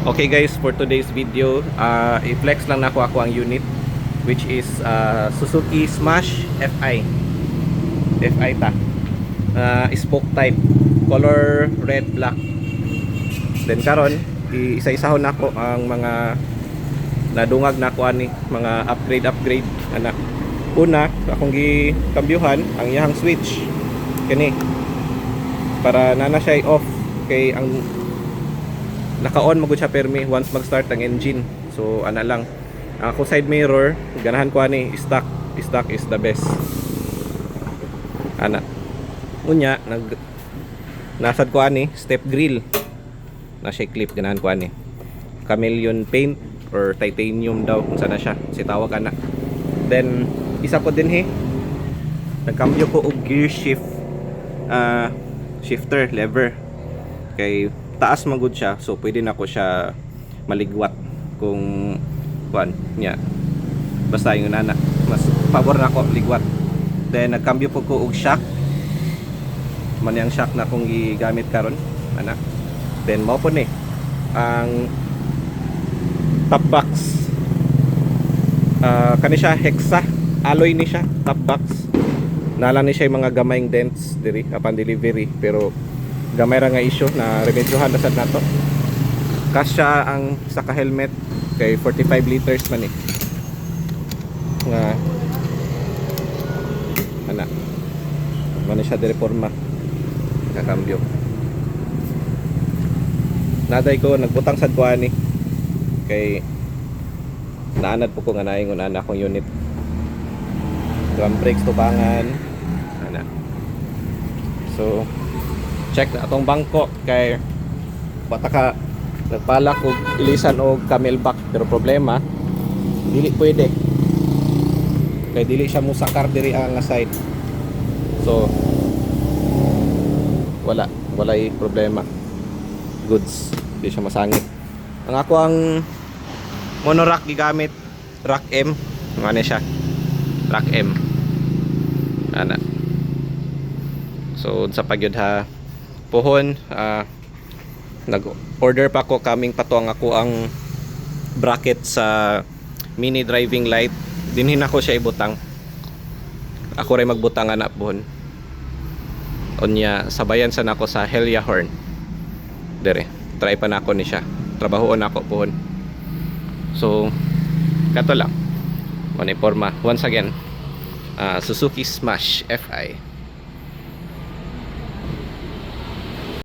Okay guys, for today's video, i-flex lang na ako ang unit, which is Suzuki Smash FI. FI ta. Spoke type, color red black. Then karon isa-isahon nako ang mga nadungag nako ani, mga upgrade ana. Una, akong gikambyuhan ang iyang switch kani para nana siya off kay ang naka-on magud siya permi once mag-start ang engine. So ana lang. Ako side mirror, ganahan ko ani stock is the best. Ana. Unya nasad ko ani step grill. Na siya clip ganahan ko ani. Chameleon paint or titanium daw kung sana siya. Si tawag ana. Then isa ko din nagkambyo ko og gear shift shifter lever kay taas magud siya, so pwede na ko siya maligwat kung kuan niya. Basta yung nana mas pabor na ko ligwat. Then nagkambyo po ko og shock, man yang shock na kung gigamit karon ana. Then mao po ni ang top box, kani siya hexa alloy ni siya top box. Nala ni siya yung mga gamayng dents diri upon delivery, pero gamay ra nga issue na remedyohan na sad nato. Kasya ang saka helmet kay 45 liters man nga ana man siya dire forma kakambyo. Naday ko nagbutang sad ko ani kay naanad po ko nga naingon ana akong unit. Drum brakes tubangan ana. So check na atong bangko kay bata ka nagpala ko ilisan og camelback, pero problema dili pwede kay dili siya mo sakar diri ang side. So walay problema, goods di siya masangit. Ang ako ang monorack gigamit rack M, ngani siya rack M ana. So sa pagyud ha pohon, nag-order pa ko kaming patuang ako ang bracket sa mini driving light. Dinhin ako siya ibutang. Ako ray magbutang anak pohon. Onya sabayan sa nako sa Helia horn. Dire, try pa nako ni siya. Trabahoon ako pohon. So kato lang. Uniforma once again. Suzuki Smash FI.